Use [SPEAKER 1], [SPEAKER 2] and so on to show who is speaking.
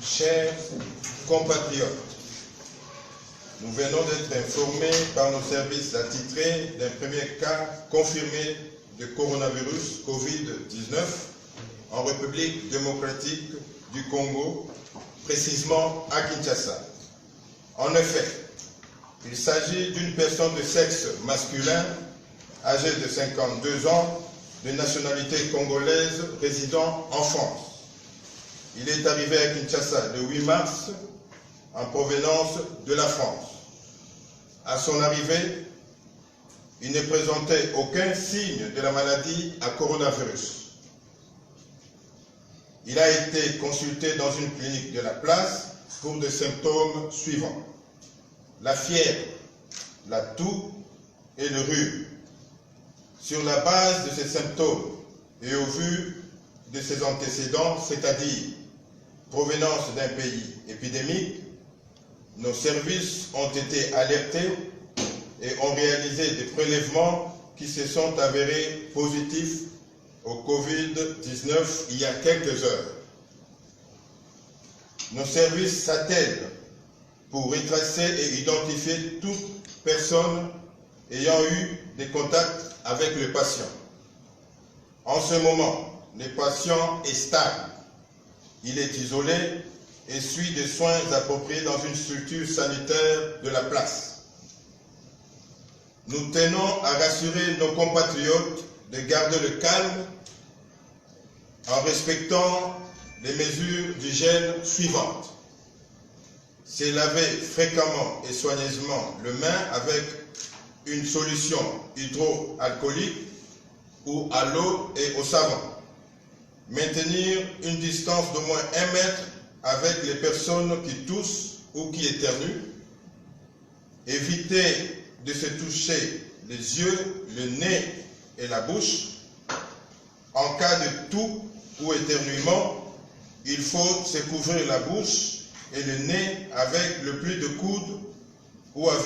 [SPEAKER 1] Chers compatriotes, nous venons d'être informés par nos services attitrés d'un premier cas confirmé de coronavirus Covid-19 en République démocratique du Congo, précisément à Kinshasa. En effet, il s'agit d'une personne de sexe masculin, âgée de 52 ans, de nationalité congolaise, résidant en France. Il est arrivé à Kinshasa le 8 mars en provenance de la France. À son arrivée, il ne présentait aucun signe de la maladie à coronavirus. Il a été consulté dans une clinique de la place pour des symptômes suivants: la fièvre, la toux et le rhume. Sur la base de ces symptômes et au vu de ses antécédents, c'est-à-dire provenance d'un pays épidémique, nos services ont été alertés et ont réalisé des prélèvements qui se sont avérés positifs au Covid-19 il y a quelques heures. Nos services s'attellent pour retracer et identifier toute personne ayant eu des contacts avec le patient. En ce moment, le patient est stable. Il est isolé et suit des soins appropriés dans une structure sanitaire de la place. Nous tenons à rassurer nos compatriotes de garder le calme en respectant les mesures d'hygiène suivantes: se laver fréquemment et soigneusement les mains avec une solution hydroalcoolique ou à l'eau et au savon. Maintenir une distance d'au moins 1 mètre avec les personnes qui toussent ou qui éternuent. Éviter de se toucher les yeux, le nez et la bouche. En cas de toux ou éternuement, il faut se couvrir la bouche et le nez avec le pli de coude ou avec